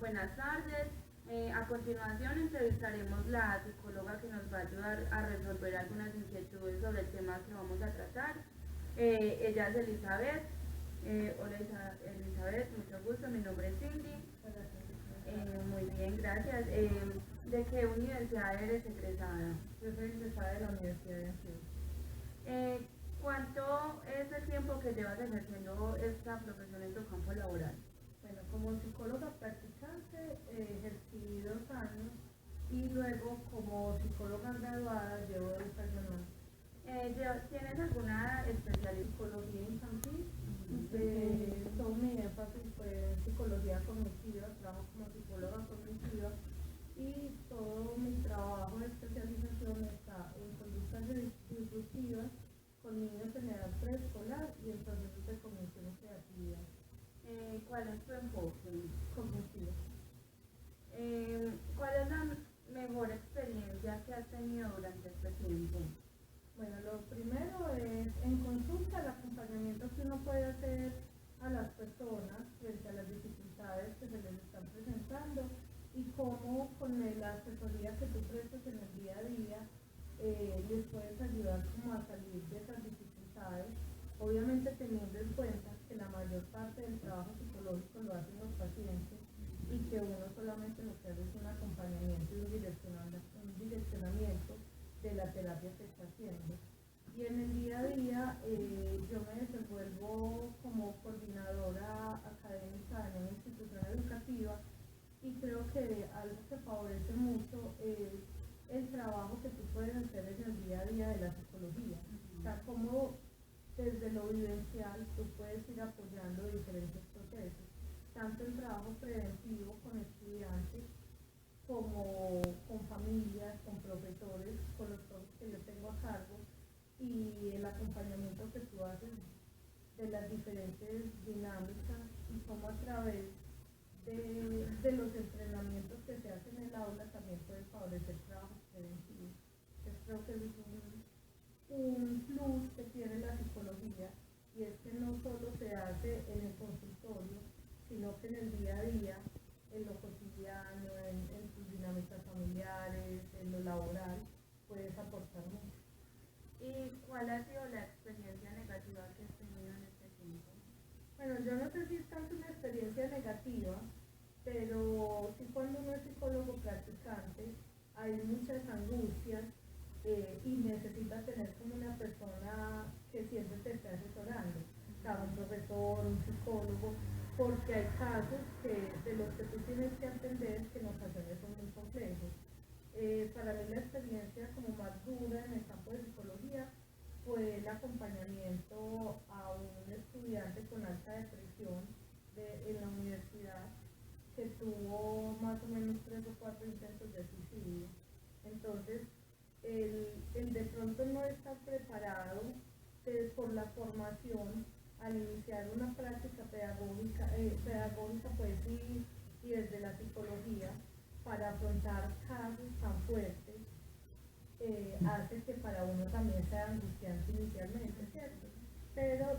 Buenas tardes. A continuación entrevistaremos a la psicóloga que nos va a ayudar a resolver algunas inquietudes sobre el tema que vamos a tratar. Ella es Elizabeth. Hola Elizabeth, mucho gusto. Mi nombre es Cindy. Muy bien, gracias. ¿De qué universidad eres egresada? Yo soy egresada de la Universidad de Antioquia. ¿Cuánto es el tiempo que llevas ejerciendo esta profesión en tu campo laboral? Bueno, como psicóloga practicante ejercí 2 años y luego como psicóloga graduada llevo 2 años más. ¿Tienes alguna especialidad en Psicología infantil, todo mi énfasis fue en psicología cognitiva, trabajo como psicóloga cognitiva y todo mi trabajo de especialización está en conductas disruptivas con niños en edad preescolar y en procesos de cognición y creatividad? ¿Cuál es tu enfoque? Cognitiva. ¿Cuál es la mejor experiencia que has tenido durante este tiempo? Bueno, lo primero es en consulta el acompañamiento que uno puede hacer a las personas frente a las dificultades que se les están presentando y cómo con la asesoría que tú prestas en el día a día les puedes ayudar como a salir de esas dificultades, obviamente teniendo en cuenta que la mayor parte del trabajo psicológico lo hacen los pacientes y que uno solamente lo que hace es un acompañamiento y un direccionamiento de la terapia que está haciendo. Y en el día a día yo me desenvuelvo como coordinadora académica en una institución educativa y creo que algo que favorece mucho es el trabajo que tú puedes hacer en el día a día de la psicología. O sea, cómo desde lo vivencial tú puedes ir apoyando diferentes procesos, tanto en trabajo preventivo con estudiantes, como con familias, con profesores, con los profes que yo tengo a cargo, y el acompañamiento que tú haces de las diferentes dinámicas y cómo a través de los entrenamientos que se hacen en el aula también puede favorecer trabajos preventivos. Entonces creo que es un plus que tiene la psicología y es que no solo se hace en el consultorio, sino que en el día a día, en lo cotidiano, en tus dinámicas familiares, en lo laboral, puedes aportar mucho. ¿Y cuál ha sido la experiencia negativa que has tenido en este tiempo? Bueno, yo no sé si es tanto una experiencia negativa, pero sí cuando uno es psicólogo practicante hay muchas angustias y necesita tener como una persona que siempre te esté asesorando, o sea, un profesor, un psicólogo, porque hay casos de los que tú tienes que atender que en ocasiones son muy complejos. Para mí la experiencia como más dura en el campo de psicología fue el acompañamiento a un estudiante con alta depresión en la universidad que tuvo más o menos 3 o 4 intentos de suicidio. Entonces, el de pronto no estar preparado por la formación al iniciar una práctica pedagógica pues sí, y desde la psicología para afrontar casos tan fuertes hace que para uno también sea angustiante inicialmente, ¿cierto? Pero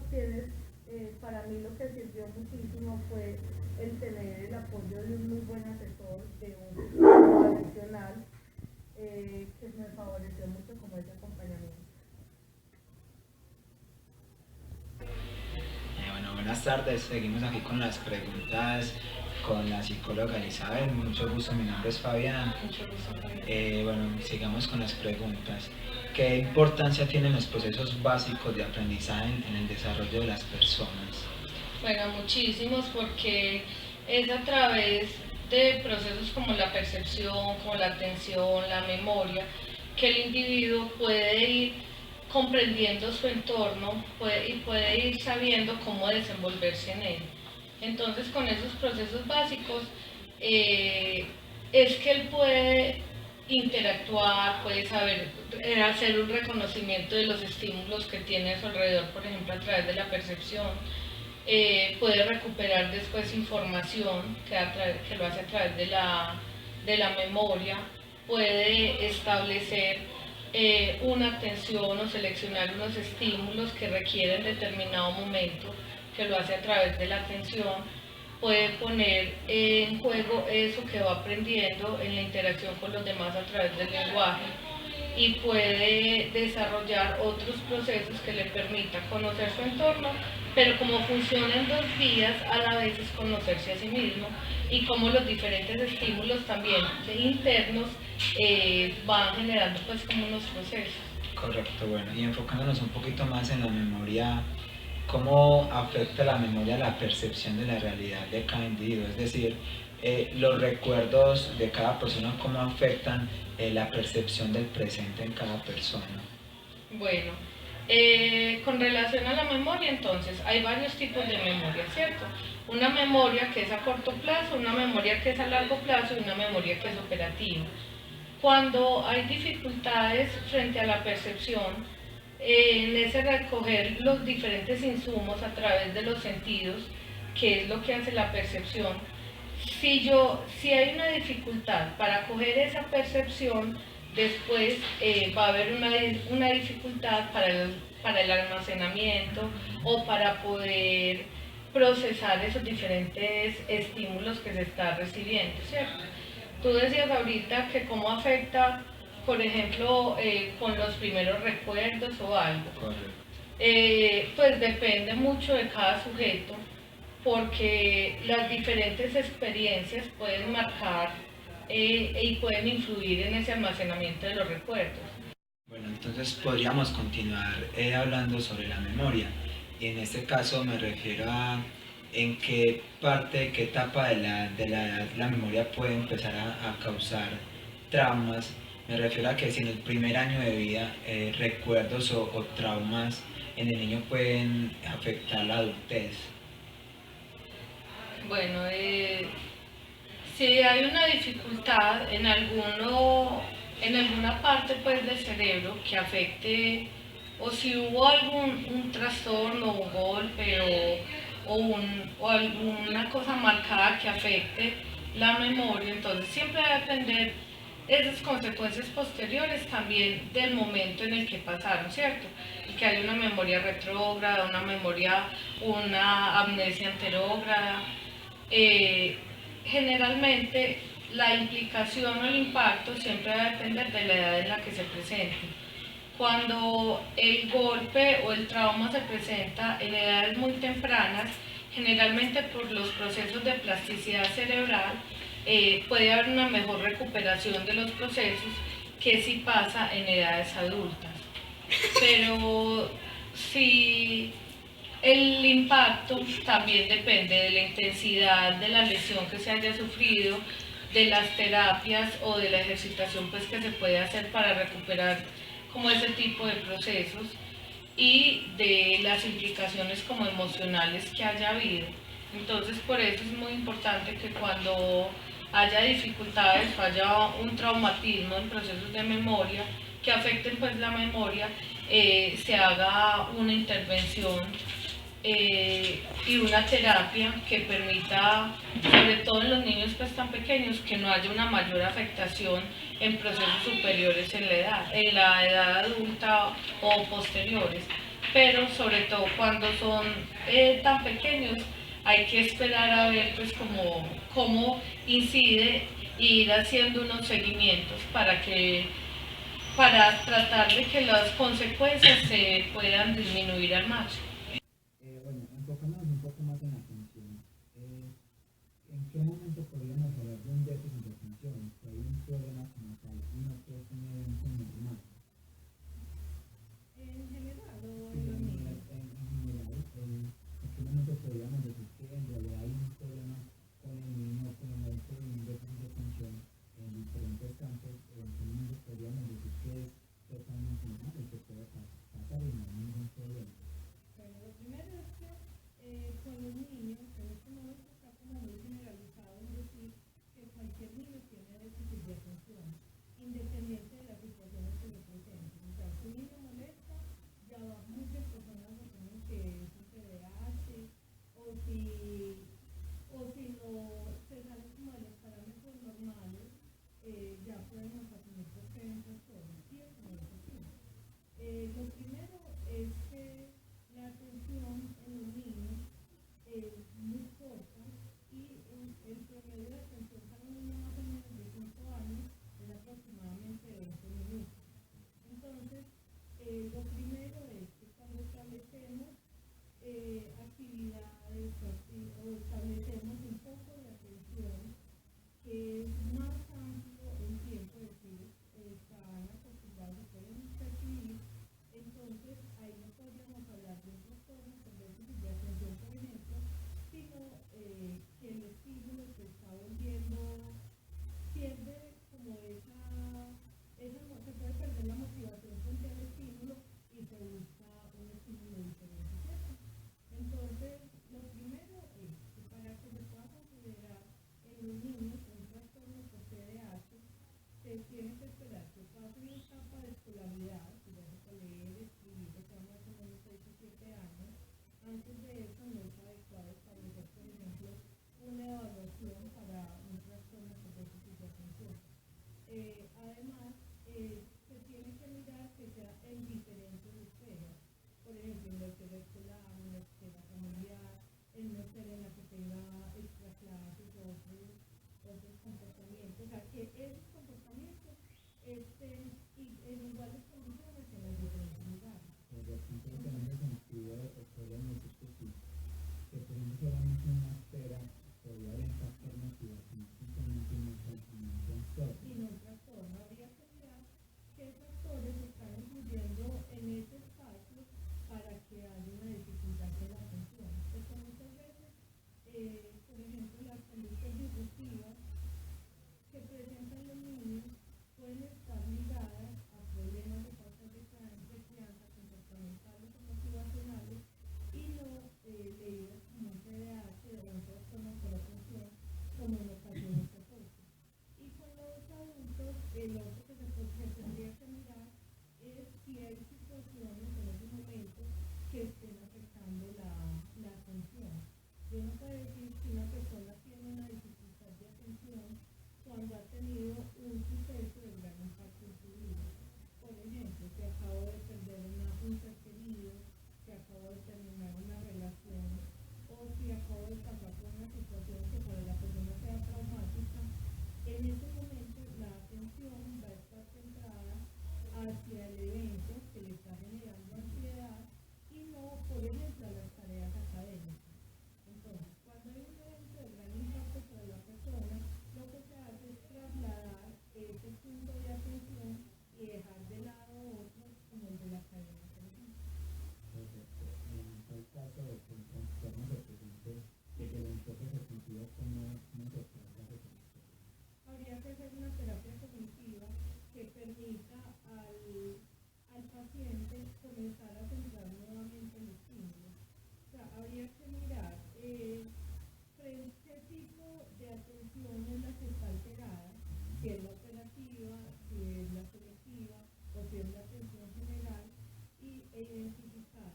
para mí lo que sirvió muchísimo fue el tener el apoyo de un muy buen asesor, de un profesional que me favoreció mucho como ese acompañamiento. Bueno, buenas tardes, seguimos aquí con las preguntas con la psicóloga Elizabeth. Mucho gusto, mi nombre es Fabián. Mucho gusto. Bueno, sigamos con las preguntas. ¿Qué importancia tienen los procesos básicos de aprendizaje en el desarrollo de las personas? Bueno, muchísimos, porque es a través de procesos como la percepción, como la atención, la memoria, que el individuo puede ir comprendiendo su entorno y puede ir sabiendo cómo desenvolverse en él. Entonces, con esos procesos básicos es que él puede interactuar, puede saber hacer un reconocimiento de los estímulos que tiene a su alrededor, por ejemplo, a través de la percepción. Puede recuperar después información que lo hace a través de la memoria, puede establecer una atención o seleccionar unos estímulos que requieren determinado momento, que lo hace a través de la atención, puede poner en juego eso que va aprendiendo en la interacción con los demás a través del lenguaje y puede desarrollar otros procesos que le permitan conocer su entorno, pero como funciona en dos vías, a la vez es conocerse a sí mismo y como los diferentes estímulos también internos van generando pues como unos procesos. Correcto, bueno, y enfocándonos un poquito más en la memoria, ¿cómo afecta la memoria a la percepción de la realidad de cada individuo? Es decir, los recuerdos de cada persona, ¿cómo afectan la percepción del presente en cada persona? Bueno, con relación a la memoria, entonces, hay varios tipos de memoria, ¿cierto? Una memoria que es a corto plazo, una memoria que es a largo plazo y una memoria que es operativa. Cuando hay dificultades frente a la percepción, en ese recoger los diferentes insumos a través de los sentidos, que es lo que hace la percepción, si hay una dificultad para coger esa percepción, después va a haber una dificultad para el almacenamiento o para poder procesar esos diferentes estímulos que se está recibiendo, ¿cierto? Tú decías ahorita que cómo afecta, por ejemplo, con los primeros recuerdos o algo. Correcto. Pues depende mucho de cada sujeto, porque las diferentes experiencias pueden marcar y pueden influir en ese almacenamiento de los recuerdos. Bueno, entonces podríamos continuar hablando sobre la memoria. Y en este caso me refiero a en qué parte, qué etapa de la edad la memoria puede empezar a causar traumas. Me refiero a que si en el primer año de vida recuerdos o traumas en el niño pueden afectar la adultez. Bueno, si hay una dificultad en alguna parte pues, del cerebro que afecte, o si hubo un trastorno, un golpe o alguna cosa marcada que afecte la memoria, entonces siempre va a depender esas consecuencias posteriores también del momento en el que pasaron, ¿cierto? Y que hay una memoria retrógrada, una amnesia anterógrada. Generalmente la implicación o el impacto siempre va a depender de la edad en la que se presente. Cuando el golpe o el trauma se presenta en edades muy tempranas, generalmente por los procesos de plasticidad cerebral, puede haber una mejor recuperación de los procesos que si pasa en edades adultas. Pero si el impacto también depende de la intensidad de la lesión que se haya sufrido, de las terapias o de la ejercitación pues, que se puede hacer para recuperar como ese tipo de procesos y de las implicaciones como emocionales que haya habido. Entonces por eso es muy importante que cuando haya dificultades o haya un traumatismo en procesos de memoria que afecten pues la memoria, se haga una intervención y una terapia que permita, sobre todo en los niños pues tan pequeños, que no haya una mayor afectación en procesos superiores en la edad adulta o posteriores. Pero sobre todo cuando son tan pequeños, hay que esperar a ver pues cómo incide e ir haciendo unos seguimientos para tratar de que las consecuencias se puedan disminuir al máximo. Bueno, enfocándonos un poco más en la atención, ¿en qué momento podríamos hablar de un déficit de atención? Si hay un problema como tal y no que es un evento normal. En general o Sí, en los niños. en general, ¿en qué momento podríamos decir que en realidad hay un problema con el niño, con el adulto de un déficit de atención en diferentes campos? ¿En qué momento podríamos decir que es totalmente normal y que puede pasar y no hay ningún problema? permita al paciente comenzar a centrar nuevamente el estímulo. O sea, habría que mirar qué tipo de atención es la que está alterada, si es la operativa, si es la selectiva o si es la atención general, e identificar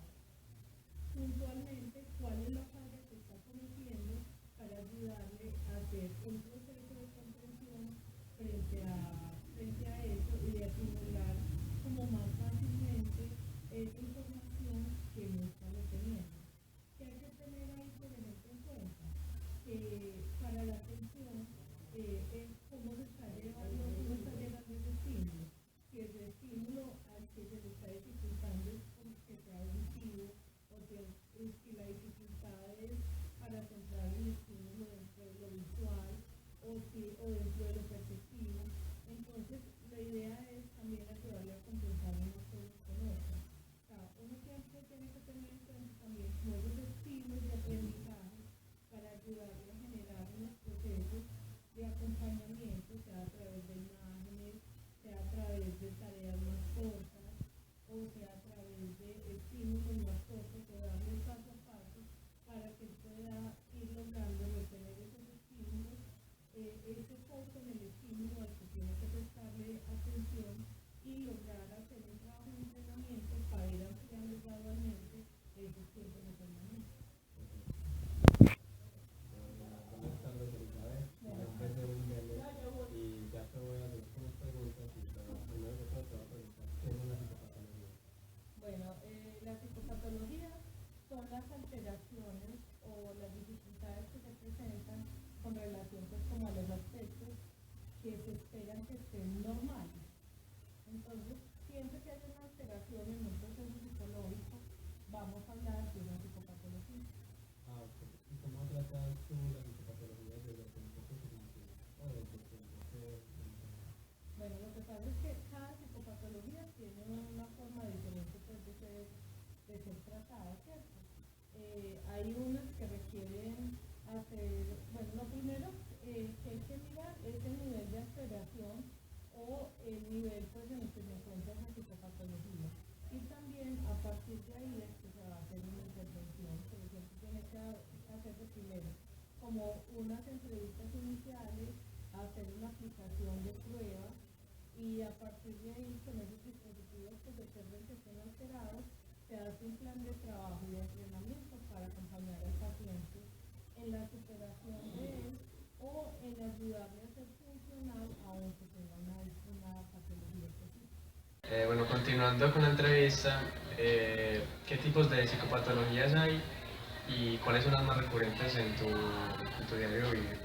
puntualmente cuál es la falla que está cometiendo para ayudarle a hacer un proceso de comprensión frente a eso y de acumular como más fácilmente esa información que no está teniendo. ¿Qué hay que tener ahí, por ejemplo, en cuenta? Que para la atención es cómo se está llevando, cómo está llegando ese estímulo. Si ese estímulo al que se le está dificultando es porque sea auditivo, o si la dificultad es para centrar el estímulo dentro de lo visual, o dentro de lo perceptivo. Entonces, la idea es también ayudarle a compensar unas cosas con otras. O sea, uno siempre tiene que tener en cuenta también nuevos estilos de aprendizaje para ayudarle a generar unos procesos de acompañamiento, sea a través de imágenes, sea a través de tareas más cortas, o sea a través de estímulos más cortos, o darle paso a paso para que pueda ir logrando retener esos estímulos, ese foco en el estímulo al que tiene que prestarle atención y lograr hacer un trabajo de entrenamiento para ir ampliando gradualmente esos tiempos de entrenamiento. Buenas tardes, Elizabeth. Mi nombre es Edwin Vélez y ya te voy a hacer unas preguntas y primero que todo te voy a preguntar qué es una psicopatología. Bueno, las psicopatologías son las alteraciones o las dificultades que se presentan con relación pues como a los aspectos que se esperan que estén normales. Entonces, siempre que haya una alteración en un proceso psicológico, vamos a hablar de una psicopatología. Ok. ¿Y cómo tratas tú la psicopatología desde el enfoque cognitivo o desde el enfoque emocional? Bueno, lo que pasa es que cada psicopatología tiene una forma diferente pues, de ser tratada, ¿cierto? Hay unas que requieren hacer, bueno, lo primero que hay que mirar es el nivel de alteración o el nivel pues, en el que se encuentra esa psicopatología. Y también a partir de ahí es que se va a hacer una intervención, por ejemplo, tiene que hacerse primero como unas entrevistas iniciales, hacer una aplicación de pruebas y a partir de ahí con esos dispositivos que se observen que estén alterados, se hace un plan de trabajo y de entrenamiento para acompañar al paciente en la superación de él o en ayudarle a ser funcional aunque tenga una patología específica. Bueno, continuando con la entrevista, ¿qué tipos de psicopatologías hay y cuáles son las más recurrentes en tu diario vivir?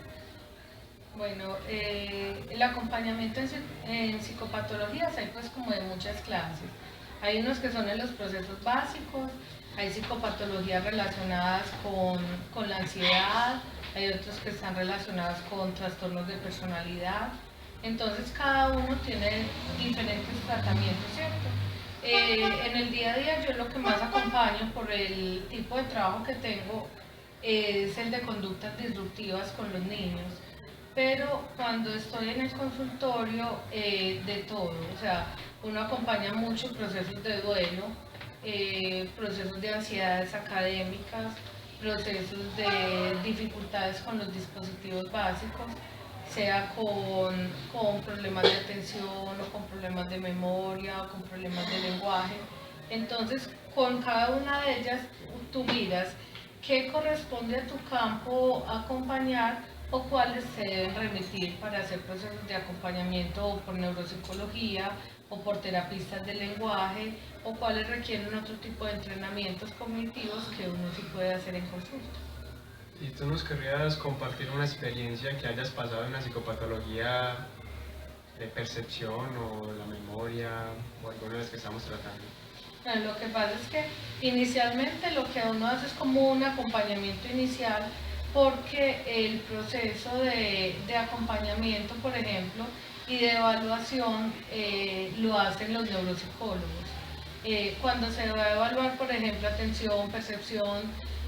Bueno, el acompañamiento en psicopatologías hay pues como de muchas clases. Hay unos que son en los procesos básicos, hay psicopatologías relacionadas con la ansiedad, hay otros que están relacionados con trastornos de personalidad. Entonces cada uno tiene diferentes tratamientos, ¿cierto? En el día a día yo lo que más acompaño por el tipo de trabajo que tengo es el de conductas disruptivas con los niños. Pero cuando estoy en el consultorio, de todo, o sea, uno acompaña mucho procesos de duelo, procesos de ansiedades académicas, procesos de dificultades con los dispositivos básicos, sea con problemas de atención o con problemas de memoria o con problemas de lenguaje. Entonces, con cada una de ellas, tú miras qué corresponde a tu campo acompañar o cuáles se deben remitir para hacer procesos de acompañamiento o por neuropsicología o por terapistas del lenguaje o cuáles requieren otro tipo de entrenamientos cognitivos que uno sí puede hacer en consulta. ¿Y tú nos querrías compartir una experiencia que hayas pasado en la psicopatología de percepción o la memoria o alguna de las que estamos tratando? Bueno, lo que pasa es que inicialmente lo que uno hace es como un acompañamiento inicial porque el proceso de acompañamiento, por ejemplo, y de evaluación lo hacen los neuropsicólogos. Cuando se va a evaluar, por ejemplo, atención, percepción,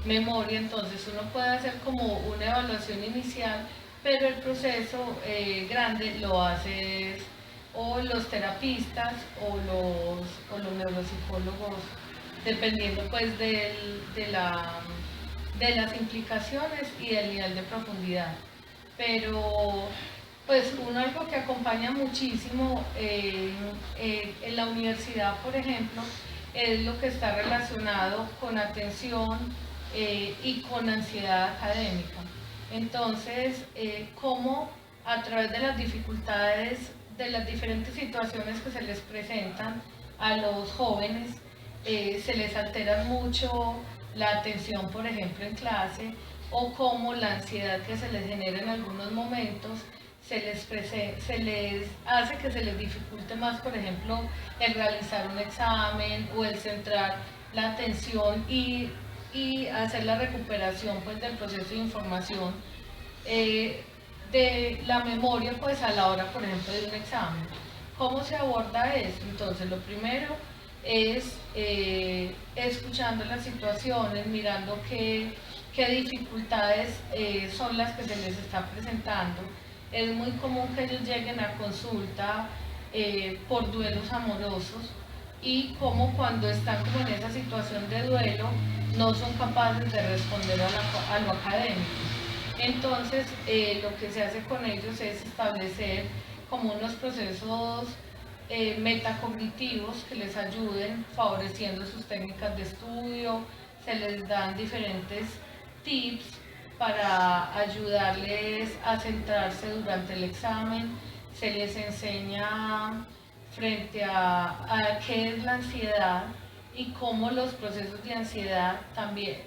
memoria, entonces uno puede hacer como una evaluación inicial, pero el proceso grande lo hace o los terapistas o los neuropsicólogos, dependiendo pues de las implicaciones y del nivel de profundidad. Pero pues algo que acompaña muchísimo en la universidad, por ejemplo, es lo que está relacionado con atención y con ansiedad académica. Entonces, cómo a través de las dificultades, de las diferentes situaciones que se les presentan a los jóvenes, se les altera mucho la atención, por ejemplo, en clase, o cómo la ansiedad que se les genera en algunos momentos se les hace que se les dificulte más, por ejemplo, el realizar un examen o el centrar la atención y hacer la recuperación pues, del proceso de información de la memoria pues, a la hora, por ejemplo, de un examen. ¿Cómo se aborda eso? Entonces, lo primero es escuchando las situaciones, mirando qué dificultades son las que se les está presentando. Es muy común que ellos lleguen a consulta por duelos amorosos y como cuando están como en esa situación de duelo no son capaces de responder a lo académico. Entonces lo que se hace con ellos es establecer como unos procesos metacognitivos que les ayuden favoreciendo sus técnicas de estudio, se les dan diferentes tips para ayudarles a centrarse durante el examen, se les enseña frente a qué es la ansiedad y cómo los procesos de ansiedad también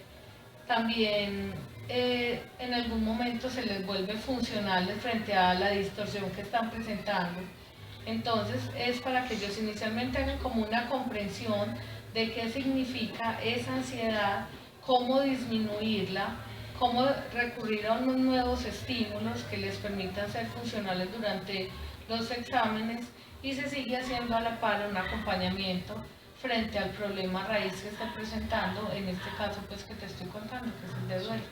en algún momento se les vuelve funcionales frente a la distorsión que están presentando. Entonces es para que ellos inicialmente hagan como una comprensión de qué significa esa ansiedad, cómo disminuirla, cómo recurrir a unos nuevos estímulos que les permitan ser funcionales durante los exámenes y se sigue haciendo a la par un acompañamiento frente al problema raíz que está presentando, en este caso pues que te estoy contando, que es el de duelo.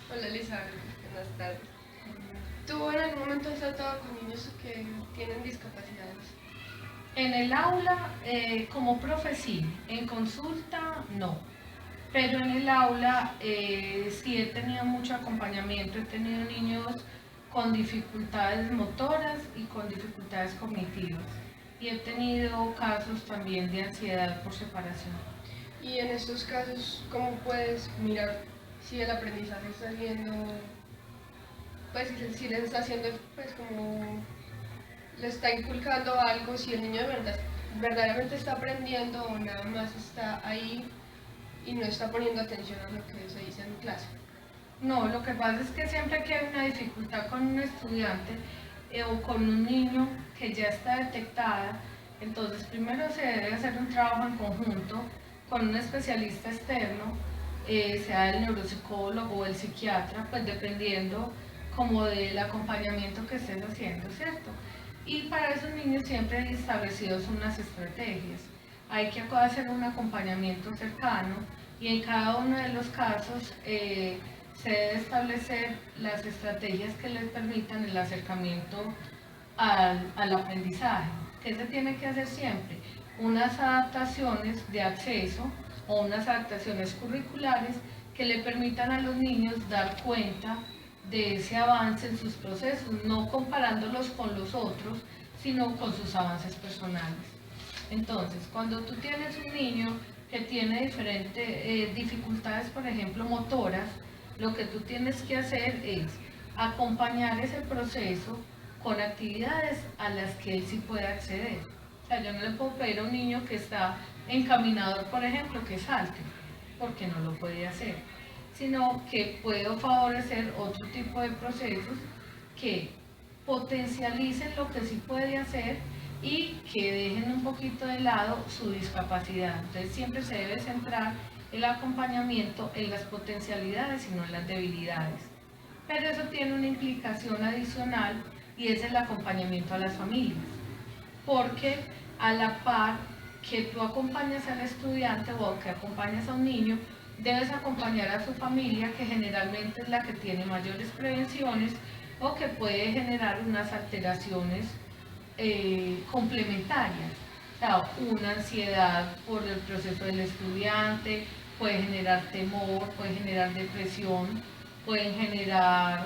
Hola Elizabeth, buenas tardes. ¿Tú en algún momento has tratado con niños que tienen discapacidades? En el aula, como profe sí, en consulta no, pero en el aula sí he tenido mucho acompañamiento, he tenido niños con dificultades motoras y con dificultades cognitivas y he tenido casos también de ansiedad por separación. Y en estos casos, ¿cómo puedes mirar si el aprendizaje está siendo, pues si les está haciendo, pues como le está inculcando algo, si el niño de verdad, verdaderamente está aprendiendo o nada más está ahí y no está poniendo atención a lo que se dice en clase? No, lo que pasa es que siempre que hay una dificultad con un estudiante o con un niño que ya está detectada, entonces primero se debe hacer un trabajo en conjunto con un especialista externo, sea el neuropsicólogo o el psiquiatra, pues dependiendo como del acompañamiento que estés haciendo, ¿cierto? Y para esos niños siempre hay establecidos unas estrategias. Hay que hacer un acompañamiento cercano y en cada uno de los casos se debe establecer las estrategias que les permitan el acercamiento al aprendizaje. ¿Qué se tiene que hacer siempre? Unas adaptaciones de acceso o unas adaptaciones curriculares que le permitan a los niños dar cuenta de ese avance en sus procesos, no comparándolos con los otros, sino con sus avances personales. Entonces, cuando tú tienes un niño que tiene diferentes dificultades, por ejemplo, motoras, lo que tú tienes que hacer es acompañar ese proceso con actividades a las que él sí puede acceder. O sea, yo no le puedo pedir a un niño que está encaminador, por ejemplo, que salte, porque no lo puede hacer, sino que puedo favorecer otro tipo de procesos que potencialicen lo que sí puede hacer y que dejen un poquito de lado su discapacidad. Entonces siempre se debe centrar el acompañamiento en las potencialidades y no en las debilidades. Pero eso tiene una implicación adicional y es el acompañamiento a las familias, porque a la par que tú acompañas al estudiante o que acompañas a un niño, debes acompañar a su familia, que generalmente es la que tiene mayores prevenciones o que puede generar unas alteraciones complementarias. O sea, una ansiedad por el proceso del estudiante, puede generar temor, puede generar depresión, pueden generar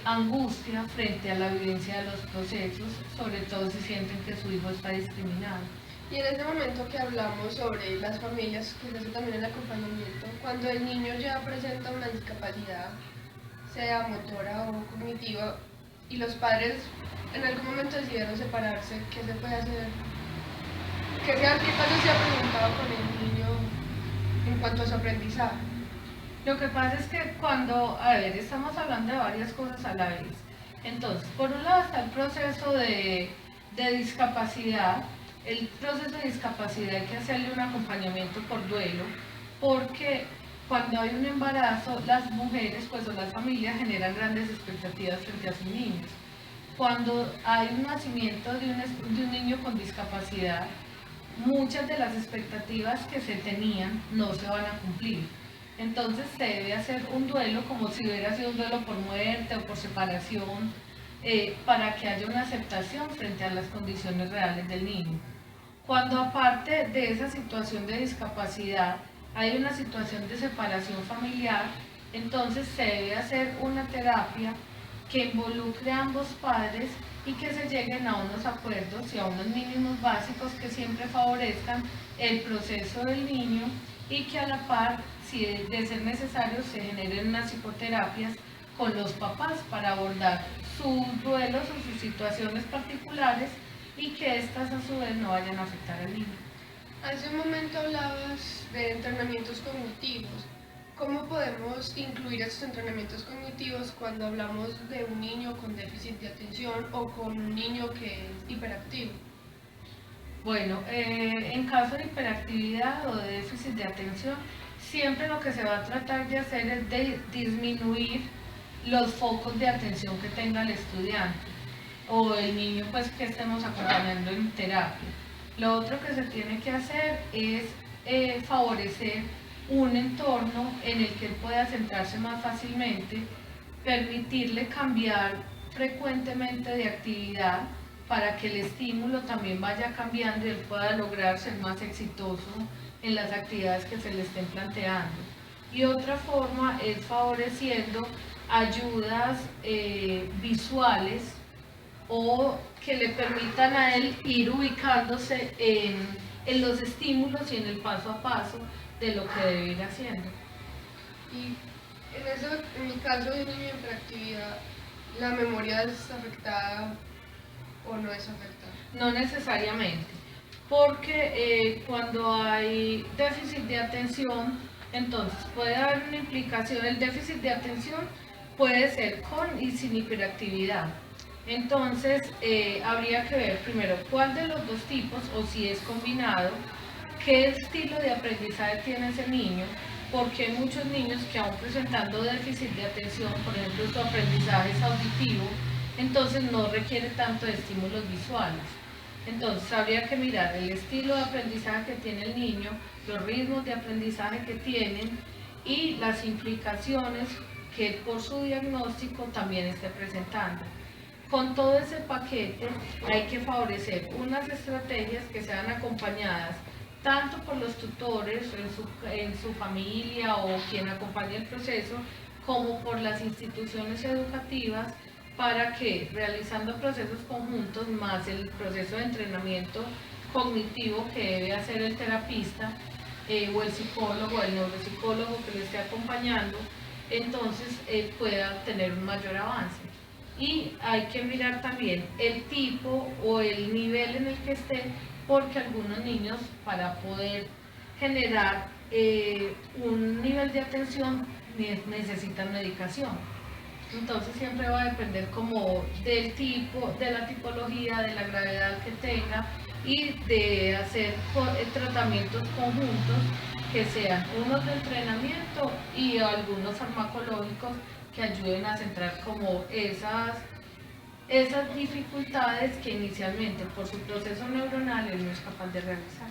angustia frente a la vivencia de los procesos, sobre todo si sienten que su hijo está discriminado. Y en este momento que hablamos sobre las familias, que se hace también el acompañamiento, cuando el niño ya presenta una discapacidad, sea motora o cognitiva, y los padres en algún momento decidieron separarse, ¿qué se puede hacer? ¿Qué caso se ha preguntado con el niño en cuanto a su aprendizaje? Lo que pasa es que cuando, estamos hablando de varias cosas a la vez. Entonces, por un lado está el proceso de discapacidad. El proceso de discapacidad hay que hacerle un acompañamiento por duelo, porque cuando hay un embarazo, las mujeres pues, o las familias generan grandes expectativas frente a sus niños. Cuando hay un nacimiento de un niño con discapacidad, muchas de las expectativas que se tenían no se van a cumplir. Entonces se debe hacer un duelo como si hubiera sido un duelo por muerte o por separación, para que haya una aceptación frente a las condiciones reales del niño. Cuando aparte de esa situación de discapacidad hay una situación de separación familiar, entonces se debe hacer una terapia que involucre a ambos padres y que se lleguen a unos acuerdos y a unos mínimos básicos que siempre favorezcan el proceso del niño y que a la par, si de ser necesario, se generen unas psicoterapias con los papás para abordar sus duelos o sus situaciones particulares y que estas a su vez no vayan a afectar al niño. Hace un momento hablabas de entrenamientos cognitivos. ¿Cómo podemos incluir estos entrenamientos cognitivos cuando hablamos de un niño con déficit de atención o con un niño que es hiperactivo? Bueno, en caso de hiperactividad o de déficit de atención, siempre lo que se va a tratar de hacer es de disminuir los focos de atención que tenga el estudiante o el niño pues, que estemos acompañando en terapia. Lo otro que se tiene que hacer es favorecer un entorno en el que él pueda centrarse más fácilmente, permitirle cambiar frecuentemente de actividad para que el estímulo también vaya cambiando y él pueda lograr ser más exitoso en las actividades que se le estén planteando. Y otra forma es favoreciendo ayudas visuales o que le permitan a él ir ubicándose en los estímulos y en el paso a paso de lo que debe ir haciendo. Y en mi caso de un niño en hiperactividad, ¿la memoria es afectada o no es afectada? No necesariamente, porque cuando hay déficit de atención, entonces puede haber una implicación. El déficit de atención puede ser con y sin hiperactividad. Entonces habría que ver primero cuál de los dos tipos, o si es combinado, qué estilo de aprendizaje tiene ese niño, porque hay muchos niños que aún presentando déficit de atención, por ejemplo su aprendizaje es auditivo, entonces no requiere tanto de estímulos visuales. Entonces habría que mirar el estilo de aprendizaje que tiene el niño, los ritmos de aprendizaje que tienen y las implicaciones que por su diagnóstico también esté presentando. Con todo ese paquete hay que favorecer unas estrategias que sean acompañadas tanto por los tutores en su familia o quien acompañe el proceso, como por las instituciones educativas, para que realizando procesos conjuntos más el proceso de entrenamiento cognitivo que debe hacer el terapista o el psicólogo, el neuropsicólogo que le esté acompañando, entonces pueda tener un mayor avance. Y hay que mirar también el tipo o el nivel en el que esté, porque algunos niños, para poder generar un nivel de atención, necesitan medicación. Entonces siempre va a depender como del tipo, de la tipología, de la gravedad que tenga y de hacer tratamientos conjuntos que sean unos de entrenamiento y algunos farmacológicos que ayuden a centrar como esas dificultades que inicialmente por su proceso neuronal él no es capaz de realizar.